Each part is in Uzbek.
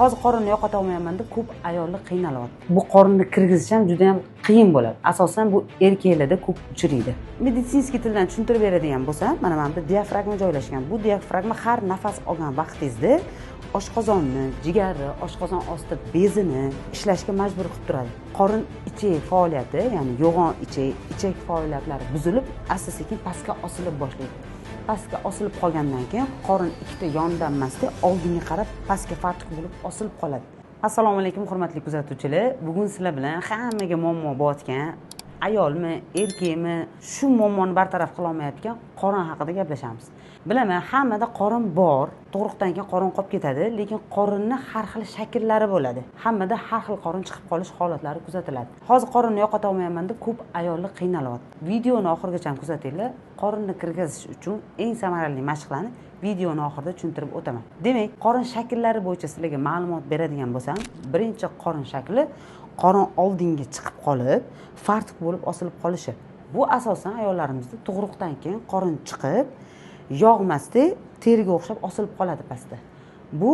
Hozir qorinni yo'qota olmayman deb ko'p ayollar qiynalyapti. Bu qorinni kirgizish ham juda ham qiyin bo'ladi. Asosan bu erkaklarda ko'p uchraydi. Meditsinskiy tildan tushuntirib beradigan bo'lsam, mana bu diafragma joylashgan. Bu diafragma har nafas olgan vaqtingizda oshqozonni, jigarni, oshqozon osti bezini ishlashga majbur qilib turadi. Qorin ichak faoliyati, ya'ni yo'g'on ichak faoliyatlari buzilib, asta-sekin pastga osilib boshlaydi. Pastga osilib qolgandan keyin qorin ikkita yondan emasda oldinga qarab pastga farq bo'lib osilib qoladi. Assalomu alaykum hurmatli kuzatuvchilar. Bugun sizlar bilan hammaga muammo bo'layotgan, ayolmi, erkakmi, shu muammoni bartaraf qila olmayotgan qorin haqida gaplashamiz. Bilaman, hammada qorin bor, tug'ruqdan keyin qorin qolib ketadi, lekin qorinni har xil shakllari bo'ladi. Hammada har xil qorin chiqib qolish holatlari kuzatiladi. Hozir qorinni yo'qota olmayman deb ko'p ayollar qiynalyapti. Videoni oxirigacha kuzatinglar. Qorinni kirgizish uchun eng samarali mashqlarni videoni oxirida tushuntirib o'taman. Demak, qorin shakllari bo'yicha sizlarga ma'lumot beradigan bo'lsam, birinchi qorin shakli qorin oldinga chiqib qolib, farq bo'lib osilib qolishi. Bu asosan ayollarimizda tug'ruqdan keyin qorin chiqib, yog'masda teriga o'xshab osilib qoladi pastda. Bu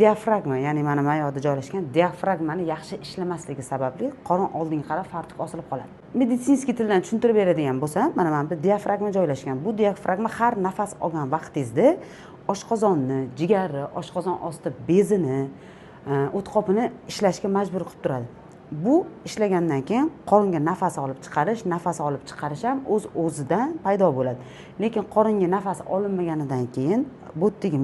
diafragma, ya'ni mana bu yoqda joylashgan diafragmani yaxshi ishlamasligi sababli qorin oldinga qarab farq osilib qoladi. Meditsinskiy tildan tushuntirib beradigan bo'lsam, mana bu diafragma joylashgan. Bu diafragma har nafas olgan vaqtingizda oshqozonni, jigarni, oshqozon osti bezini, o't qopini ishlashga majbur qilib turadi. Bu ishlagandan keyin qoringa nafas olib chiqarish ham o'z-o'zidan paydo bo'ladi. Lekin qoringa nafas olinmaganidan keyin, bu yerdagi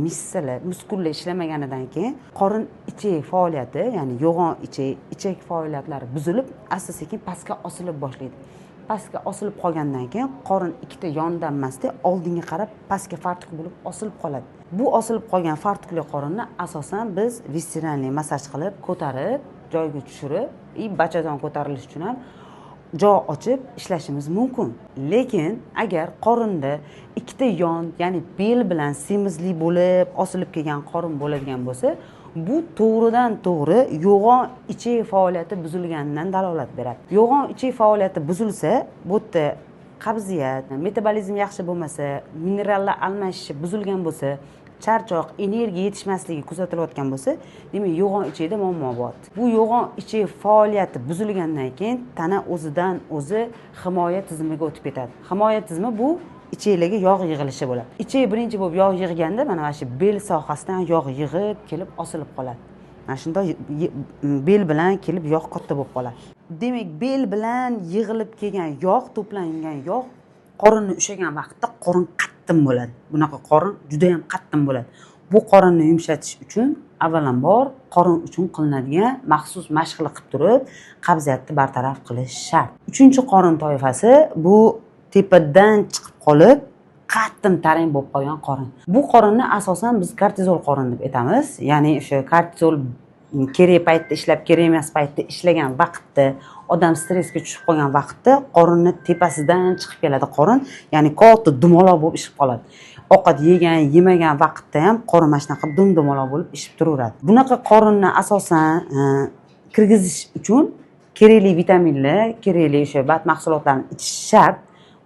muskullar ishlamaganidan keyin qorin ichak faoliyati, ya'ni yo'g'on ichak faoliyatlari buzilib, asta-sekin pastga osilib boshlaydi. Pastga osilib qolgandan keyin qorin ikkita yondan emasda oldinga qarab pastga farq bo'lib osilib qoladi. Bu osilib qolgan farqli qorinni asosan biz visceralniy massaj qilib, ko'tarib, joyiga tushirib, bachadon ko'tarilishi uchun ham joy ochib ishlashimiz mumkin. Lekin agar qorinda ikkita yon, ya'ni bel bilan semizli bo'lib, osilib kelgan qorin bo'ladigan bo'lsa, bu to'g'ridan to'g'ri yo'g'on ichak faoliyati buzilganidan dalolat beradi. Yo'g'on ichak faoliyati buzilsa, bu yerda qabziyat, metabolizm yaxshi bo'lmasa, minerallar almashishi buzilgan bo'lsa, charchoq, energiya yetishmasligi kuzatilayotgan bo'lsa, demak yo'g'on ichakda muammo bor. Bu yo'g'on ichak faoliyati buzilgandan keyin tana o'zidan o'zi himoya tizimiga o'tib ketadi. Himoya tizimi bu ichaklarga yog' yig'ilishi bo'ladi. Ichak birinchi bo'lib yog' yig'ganda mana shu bel sohasidan yog' yig'ib kelib osilib qoladi. Mana shunda bel bilan kelib yog' katta bo'lib qoladi. Demak, bel bilan yig'ilib kelgan yog', to'plangan yog' qorinni ushlagan vaqtda qorin qattiq bo'ladi. Bunaqa qorin juda ham qattiq bo'ladi. Bu qorinni yumshatish uchun avvalambor qorin uchun qilinadigan maxsus mashqlar qilib turib, qabziyatni bartaraf qilish shart. Uchinchi qorin toifasi bu tepadan chiqib qolib, qattiq tarang bo'lib qolgan qorin. Bu qorinni asosan biz kortizol qorin deb aytamiz. Ya'ni o'sha kortizol kerak paytda ishlab, kerak emas paytda ishlagan vaqtda, odam stressga tushib qolgan vaqtda qorinni tepasidan chiqib keladi qorin, ya'ni katta dumaloq bo'lib ishib qoladi. Ovqat yegan, yemagan vaqtda ham qorin mana shunaqa dumaloq bo'lib ishib turaveradi. Bunaqa qorinni asosan kirgizish uchun kerakli vitaminlar, kerakli o'sha bat mahsulotlarni ichish shart.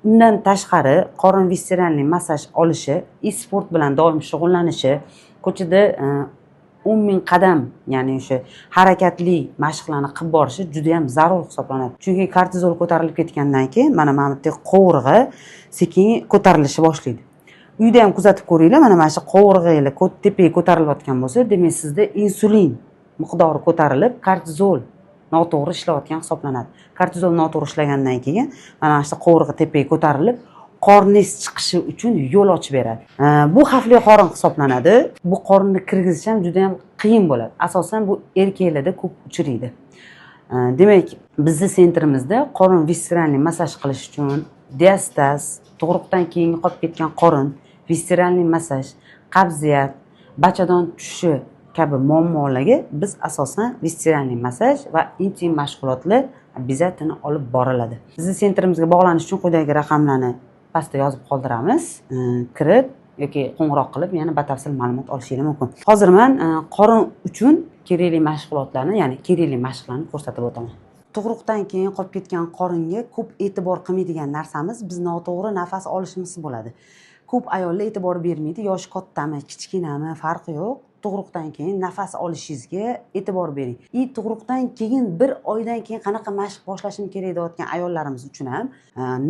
Undan tashqari qorin visceralniy massaj olishi, sport bilan doim shug'ullanishi, ko'chada 10 ming qadam, ya'ni o'sha harakatli mashqlarni qilib borishi juda ham zarur hisoblanadi. Chunki kortizol ko'tarilib ketgandan keyin mana bu qovurg'i sekin ko'tarilishi boshlaydi. Uyda ham kuzatib ko'ringlar, mana shu qovurg'inglar tepaga ko'tarilayotgan bo'lsa, demak sizda insulin miqdori ko'tarilib, kortizol noto'g'ri ishlayotgan hisoblanadi. Kortizol noto'g'ri ishlagandan keyin mana shu qovurg'i tepaga ko'tarilib, qorningiz chiqishi uchun yo'l ochib beradi. Bu xavfli qorin hisoblanadi. Bu qorinni kirgizish ham juda ham qiyin bo'ladi. Asosan bu erkaklarda ko'p uchraydi. Demak, bizning sentrimizda qorin visceralniy massaj qilish uchun diastaz, tug'ruqdan keyin qolib ketgan qorin, visceralniy massaj, qabziyat, bachadon tushishi kabi muammolarga biz asosan visceralniy massaj va intim mashg'ulotlar obязательно olib boriladi. Bizning sentrimizga bog'lanish uchun quyidagi raqamlarni pastda yozib qoldiramiz. Kirib yoki qo'ng'iroq qilib yana batafsil ma'lumot olishingiz mumkin. Hozir men qorin uchun kerakli mashg'ulotlarni, ya'ni kerakli mashqlarni ko'rsatib o'taman. Tug'ruqdan keyin qolib ketgan qoringa ko'p e'tibor qilmaydigan narsamiz biz noto'g'ri nafas olishimiz bo'ladi. Ko'p ayollar e'tibor bermaydi, yoshi kattami, kichkinami farqi yo'q. tug'ruqdan keyin nafas olishingizga e'tibor bering. Tug'ruqdan keyin bir oydan keyin qanaqa mashq boshlashim kerak deyotgan ayollarimiz uchun ham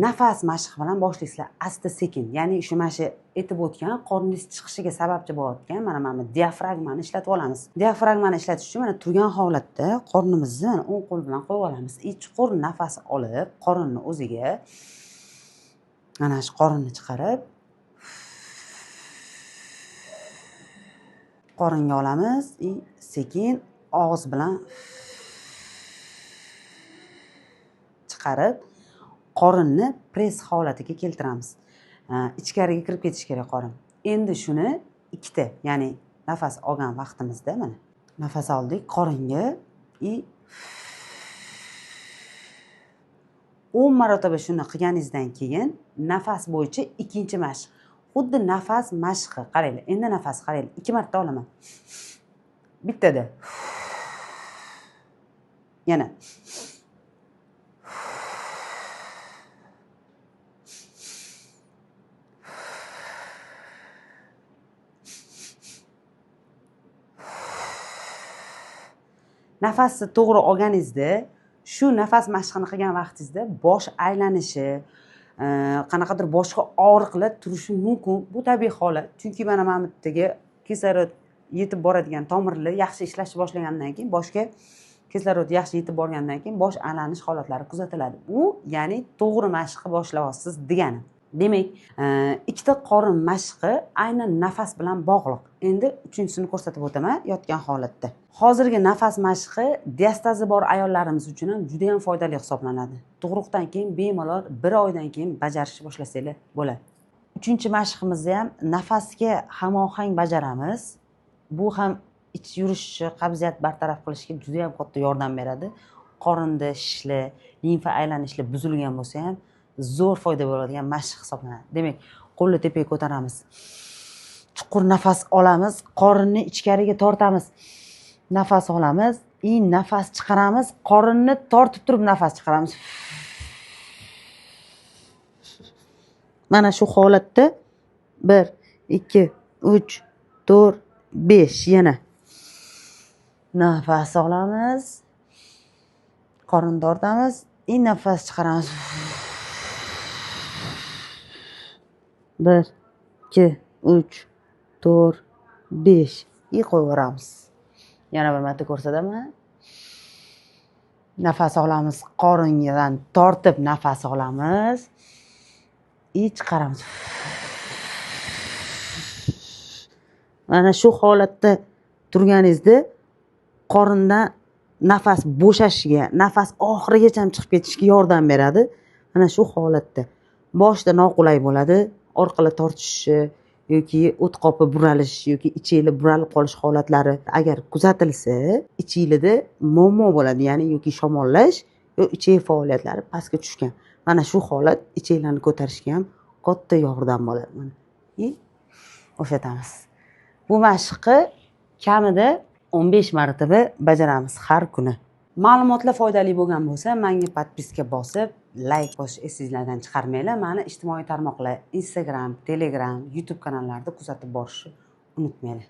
nafas mashqi bilan boshlaysizlar, asta sekin. Ya'ni mana shu aytib o'tgan qorningiz chiqishiga sababchi bo'layotgan mana bu diafragmani ishlatib olamiz. Diafragmani ishlatish uchun mana turgan holatda qornimizni o'ng qo'l bilan qo'yib olamiz. Chuqur nafas olib, qorinni o'ziga mana shu qorinni chiqarib qoringa olamiz. Sekin og'iz bilan chiqarib qorinni press holatiga keltiramiz. Ichkariga kirib ketish kerak qorin. Endi shuni ikkita, ya'ni nafas olgan vaqtimizda mana nafas oldik, qoringa 10 marotaba shuni qilganingizdan keyin nafas bo'yicha ikkinchi mashq. Xuddi nafas mashqi. Qaranglar, endi nafas qaranglar. 2 marta olaman. Bittada. Yana. Nafasni to'g'ri olganingizda, shu nafas mashqini qilgan vaqtingizda bosh aylanishi, qanaqadir boshqa og'riqlar turishi mumkin. Bu tabiiy holat. Chunki mana bu yerdagi kislorod yetib boradigan tomirlar yaxshi ishlashni boshlagandan keyin boshga kislorod yaxshi yetib borgandan keyin bosh aylanish holatlari kuzatiladi. Bu ya'ni to'g'ri mashqni boshlayapsiz degani. Demak, ikkita qorin mashqi aynan nafas bilan bog'liq. Endi uchinchisini ko'rsatib o'taman yotgan holatda. Hozirgi nafas mashqi diastazi bor ayollarimiz uchun ham juda ham foydali hisoblanadi. Tug'ruqdan keyin bemalol 1 oydan keyin bajarishni boshlasangiz bo'ladi. Uchinchi mashqimizni ham nafasga hamohang bajaramiz. Bu ham ich yurishni, qabziyat bartaraf qilishga juda ham katta yordam beradi. Qorinda shishlar, limfa aylanishlar buzilgan bo'lsa ham zo'r foyda bo'ladigan mashq hisoblanadi. Demak, qo'lni tepaga ko'taramiz. Chuqur nafas olamiz, qorinni ichkariga tortamiz. Nafas olamiz, nafas chiqaramiz, qorinni tortib turib nafas chiqaramiz. Mana shu holatda 1, 2, 3, 4, 5 yana. Nafas olamiz. Qorinni tortamiz, nafas chiqaramiz. 1, 2, 3, 4, 5 qo'yaveramiz. Yana bir marta ko'rsataman. Nafas olamiz, qorindan tortib nafas olamiz. Chiqaramiz. Mana shu holatda turganingizda qorindan nafas bo'shashiga, nafas oxirigacha chiqib ketishga yordam beradi. Mana shu holatda boshda noqulay bo'ladi, orqaga tortishishi yoki o't qopi buralish yoki ichinglar buralib qolish holatlari agar kuzatilsa, ichinglarda muammo bo'ladi, ya'ni yoki shamollash yoki ichak faoliyatlari pastga tushgan. Mana shu holat ichaklarni ko'tarishga ham katta yordam bo'ladi. Mana o'shatamiz. Bu mashqni kamida 15 marotaba bajaramiz har kuni. Ma'lumotlar foydali bo'lgan bo'lsa, menga podpiska bosib, like bosish esingizdan chiqarmanglar. Meni ijtimoiy tarmoqlar Instagram, Telegram, YouTube kanallarida kuzatib borishni unutmanglar.